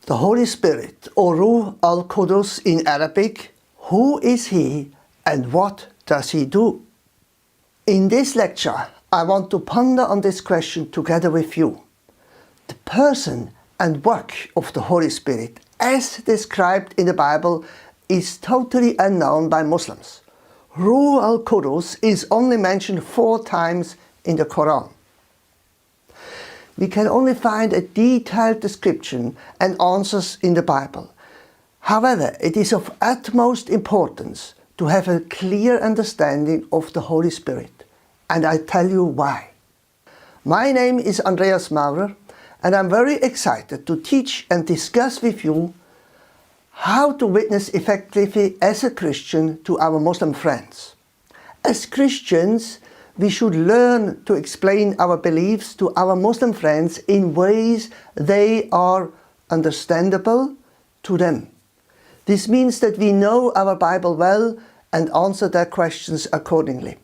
The Holy Spirit, or Ruh al-qudus in Arabic, who is He and what does He do? In this lecture, I want to ponder on this question together with you. The person and work of the Holy Spirit, as described in the Bible, is totally unknown by Muslims. Ruh al-qudus is only mentioned 4 times in the Qur'an. We can only find a detailed description and answers in the Bible. However, it is of utmost importance to have a clear understanding of the Holy Spirit, and I tell you why. My name is Andreas Maurer, and I'm very excited to teach and discuss with you how to witness effectively as a Christian to our Muslim friends. As Christians, we should learn to explain our beliefs to our Muslim friends in ways they are understandable to them. This means that we know our Bible well and answer their questions accordingly.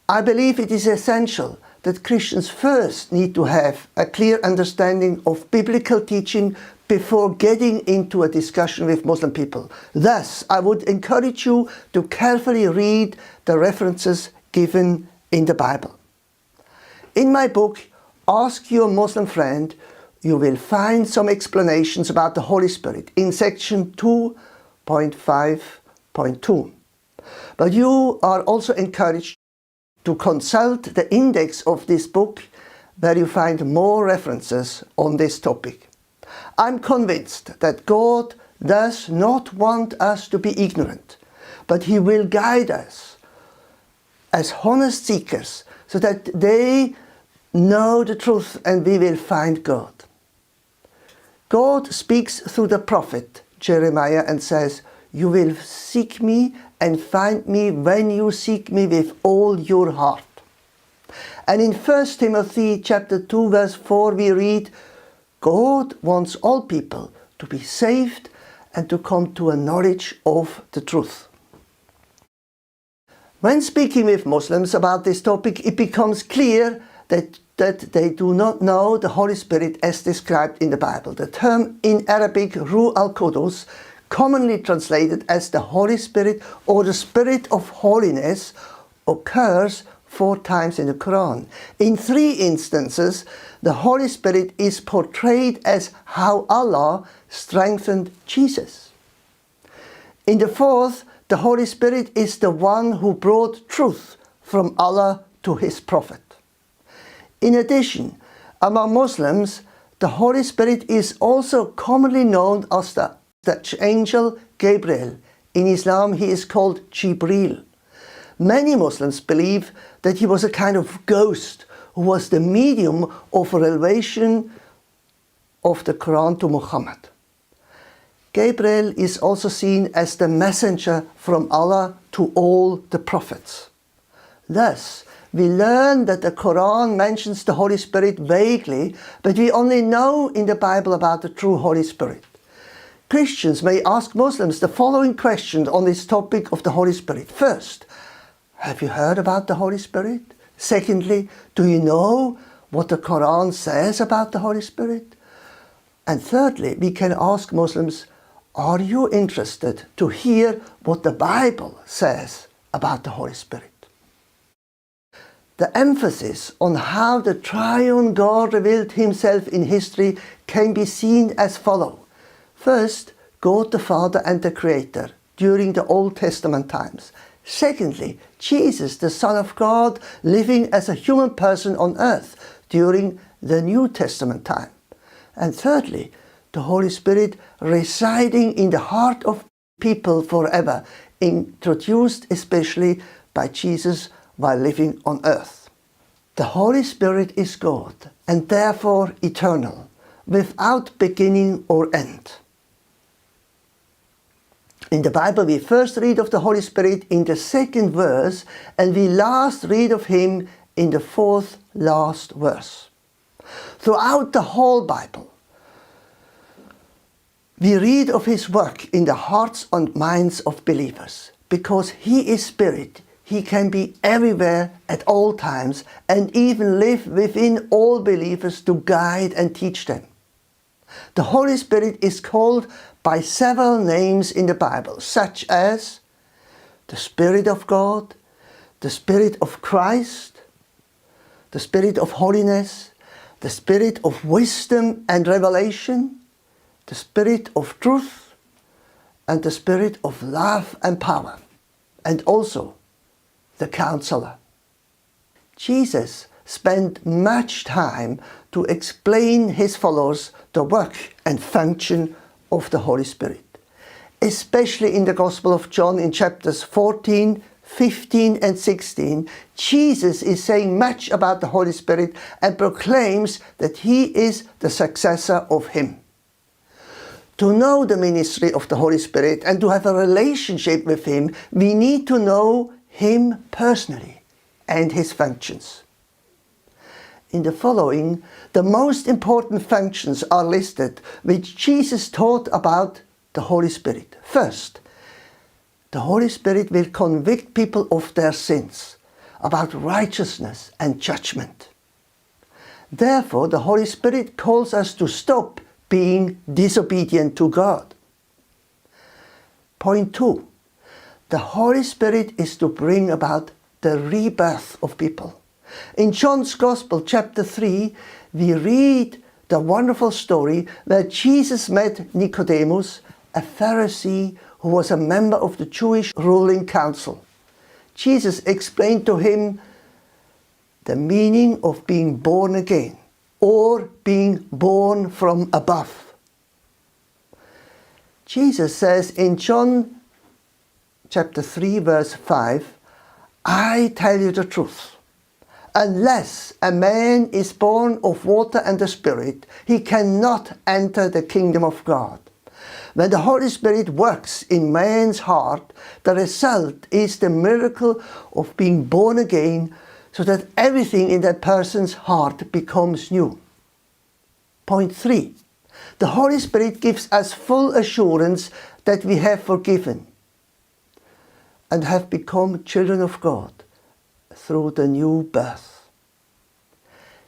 I believe it is essential that Christians first need to have a clear understanding of biblical teaching before getting into a discussion with Muslim people. Thus, I would encourage you to carefully read the references given in the Bible. In my book, Ask Your Muslim Friend, you will find some explanations about the Holy Spirit in section 2.5.2. But you are also encouraged to consult the index of this book, where you find more references on this topic. I'm convinced that God does not want us to be ignorant, but He will guide us as honest seekers so that they know the truth and we will find God. God speaks through the prophet Jeremiah and says, "You will seek me and find me when you seek me with all your heart." And in 1 Timothy chapter 2 verse 4 we read, God wants all people to be saved and to come to a knowledge of the truth. When speaking with Muslims about this topic, it becomes clear that they do not know the Holy Spirit as described in the Bible. The term in Arabic, Ruh al-qudus, commonly translated as the Holy Spirit or the Spirit of Holiness, occurs 4 times in the Quran. In 3 instances, the Holy Spirit is portrayed as how Allah strengthened Jesus. In the 4th, the Holy Spirit is the one who brought truth from Allah to His Prophet. In addition, among Muslims, the Holy Spirit is also commonly known as the angel Gabriel. In Islam, he is called Jibril. Many Muslims believe that he was a kind of ghost who was the medium of a revelation of the Quran to Muhammad. Gabriel is also seen as the messenger from Allah to all the prophets. Thus, we learn that the Quran mentions the Holy Spirit vaguely, but we only know in the Bible about the true Holy Spirit. Christians may ask Muslims the following questions on this topic of the Holy Spirit. First, have you heard about the Holy Spirit? Secondly, do you know what the Quran says about the Holy Spirit? And thirdly, we can ask Muslims, are you interested to hear what the Bible says about the Holy Spirit? The emphasis on how the triune God revealed Himself in history can be seen as follows. First, God the Father and the Creator during the Old Testament times. Secondly, Jesus, the Son of God, living as a human person on earth during the New Testament time. And thirdly, the Holy Spirit residing in the heart of people forever, introduced especially by Jesus while living on earth. The Holy Spirit is God and therefore eternal, without beginning or end. In the Bible, we first read of the Holy Spirit in the 2nd verse, and we last read of Him in the 4th last verse. Throughout the whole Bible, we read of His work in the hearts and minds of believers. Because He is Spirit, He can be everywhere at all times and even live within all believers to guide and teach them. The Holy Spirit is called by several names in the Bible, such as the Spirit of God, the Spirit of Christ, the Spirit of holiness, the Spirit of wisdom and revelation, the Spirit of truth, and the Spirit of love and power, and also the Counselor. Jesus spent much time to explain his followers the work and function of the Holy Spirit. Especially in the Gospel of John in chapters 14, 15 and 16, Jesus is saying much about the Holy Spirit and proclaims that he is the successor of him. To know the ministry of the Holy Spirit and to have a relationship with him, we need to know him personally and his functions. In the following, the most important functions are listed which Jesus taught about the Holy Spirit. First, the Holy Spirit will convict people of their sins, about righteousness and judgment. Therefore, the Holy Spirit calls us to stop being disobedient to God. Point 2. The Holy Spirit is to bring about the rebirth of people. In John's Gospel, chapter 3, we read the wonderful story where Jesus met Nicodemus, a Pharisee who was a member of the Jewish ruling council. Jesus explained to him the meaning of being born again, or being born from above. Jesus says in John chapter 3 verse 5, "I tell you the truth. Unless a man is born of water and the Spirit, he cannot enter the kingdom of God." When the Holy Spirit works in man's heart, the result is the miracle of being born again, so that everything in that person's heart becomes new. Point 3. The Holy Spirit gives us full assurance that we have forgiven and have become children of God through the new birth.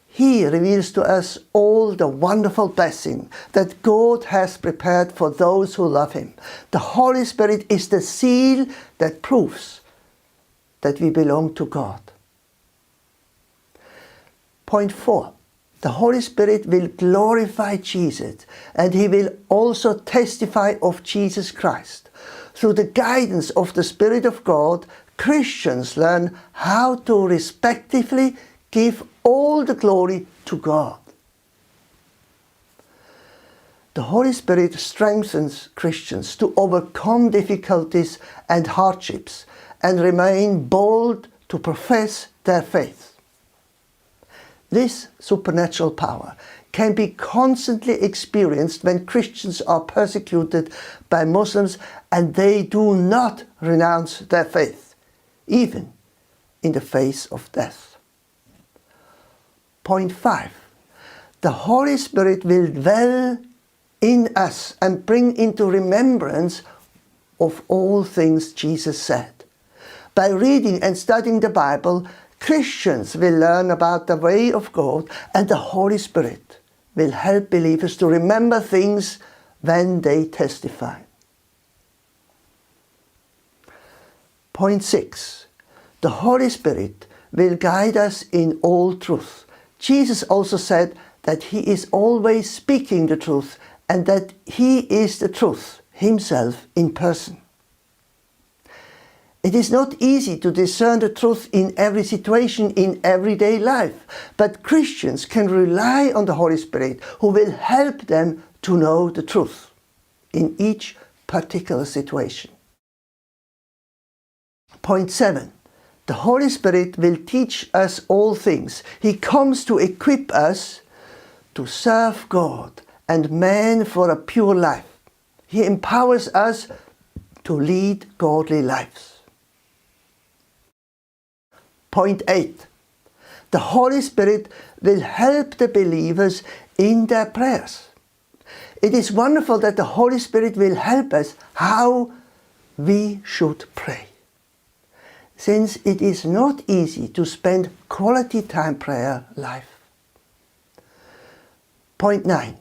He reveals to us all the wonderful blessing that God has prepared for those who love him. The Holy Spirit is the seal that proves that we belong to God. Point 4. The Holy Spirit will glorify Jesus, and he will also testify of Jesus Christ. Through the guidance of the Spirit of God, Christians learn how to respectively give all the glory to God. The Holy Spirit strengthens Christians to overcome difficulties and hardships and remain bold to profess their faith. This supernatural power can be constantly experienced when Christians are persecuted by Muslims and they do not renounce their faith, even in the face of death. Point 5. The Holy Spirit will dwell in us and bring into remembrance of all things Jesus said. By reading and studying the Bible, Christians will learn about the way of God, and the Holy Spirit will help believers to remember things when they testify. Point 6. The Holy Spirit will guide us in all truth. Jesus also said that he is always speaking the truth and that he is the truth himself in person. It is not easy to discern the truth in every situation in everyday life, but Christians can rely on the Holy Spirit who will help them to know the truth in each particular situation. Point 7. The Holy Spirit will teach us all things. He comes to equip us to serve God and man for a pure life. He empowers us to lead godly lives. Point 8. The Holy Spirit will help the believers in their prayers. It is wonderful that the Holy Spirit will help us how we should pray. Since it is not easy to spend quality time prayer life. Point 9.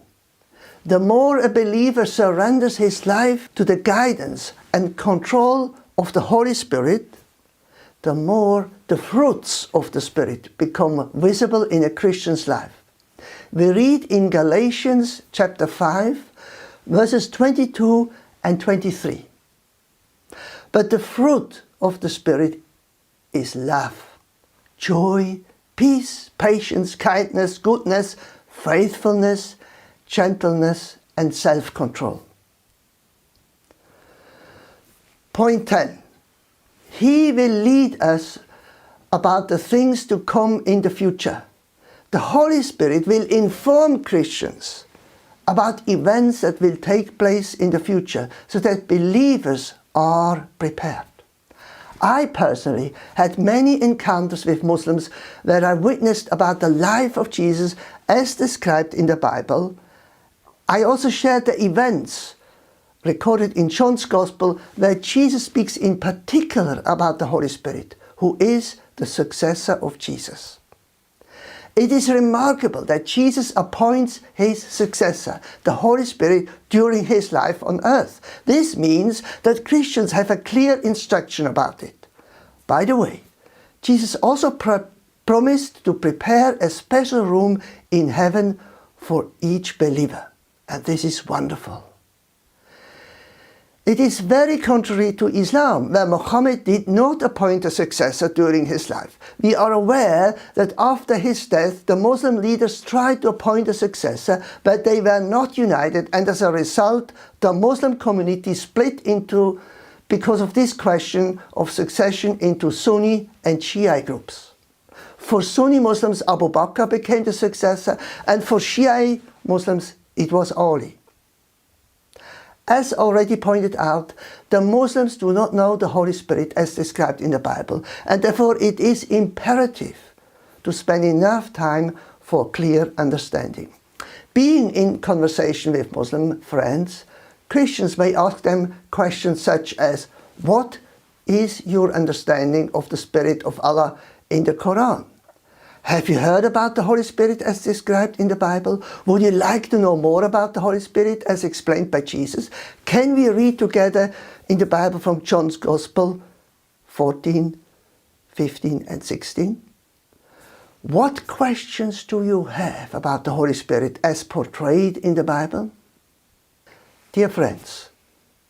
the more a believer surrenders his life to the guidance and control of the Holy Spirit, the more the fruits of the Spirit become visible in a Christian's life. We read in Galatians chapter 5, verses 22 and 23. But the fruit of the Spirit is love, joy, peace, patience, kindness, goodness, faithfulness, gentleness, and self-control. Point 10. He will lead us about the things to come in the future. The Holy Spirit will inform Christians about events that will take place in the future so that believers are prepared. I personally had many encounters with Muslims where I witnessed about the life of Jesus as described in the Bible. I also shared the events recorded in John's Gospel where Jesus speaks in particular about the Holy Spirit, who is the successor of Jesus. It is remarkable that Jesus appoints his successor, the Holy Spirit, during his life on earth. This means that Christians have a clear instruction about it. By the way, Jesus also promised to prepare a special room in heaven for each believer. And this is wonderful. It is very contrary to Islam, where Muhammad did not appoint a successor during his life. We are aware that after his death, the Muslim leaders tried to appoint a successor, but they were not united, and as a result, the Muslim community split because of this question of succession into Sunni and Shia groups. For Sunni Muslims, Abu Bakr became the successor, and for Shia Muslims, it was Ali. As already pointed out, the Muslims do not know the Holy Spirit as described in the Bible, and therefore it is imperative to spend enough time for clear understanding. Being in conversation with Muslim friends, Christians may ask them questions such as, what is your understanding of the Spirit of Allah in the Qur'an? Have you heard about the Holy Spirit as described in the Bible? Would you like to know more about the Holy Spirit as explained by Jesus? Can we read together in the Bible from John's Gospel 14, 15 and 16? What questions do you have about the Holy Spirit as portrayed in the Bible? Dear friends,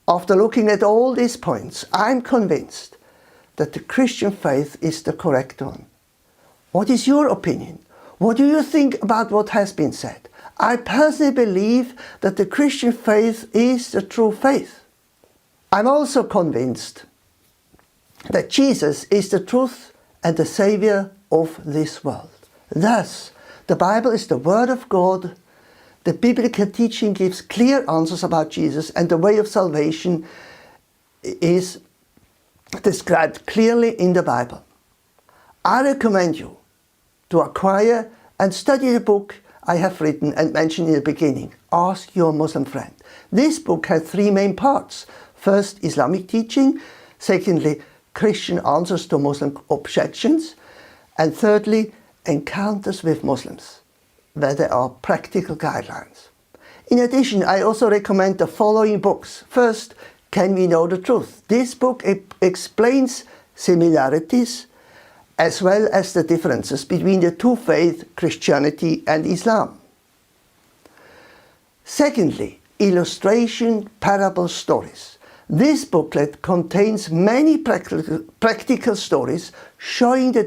after looking at all these points, I'm convinced that the Christian faith is the correct one. What is your opinion? What do you think about what has been said? I personally believe that the Christian faith is the true faith. I'm also convinced that Jesus is the truth and the Savior of this world. Thus, the Bible is the Word of God. The biblical teaching gives clear answers about Jesus, and the way of salvation is described clearly in the Bible. I recommend you to acquire and study the book I have written and mentioned in the beginning, Ask Your Muslim Friend. This book has three main parts. First, Islamic teaching. Secondly, Christian answers to Muslim objections. And thirdly, encounters with Muslims, where there are practical guidelines. In addition, I also recommend the following books. First, Can We Know the Truth? This book explains similarities as well as the differences between the two faiths, Christianity and Islam. Secondly, Illustration Parable Stories. This booklet contains many practical stories showing the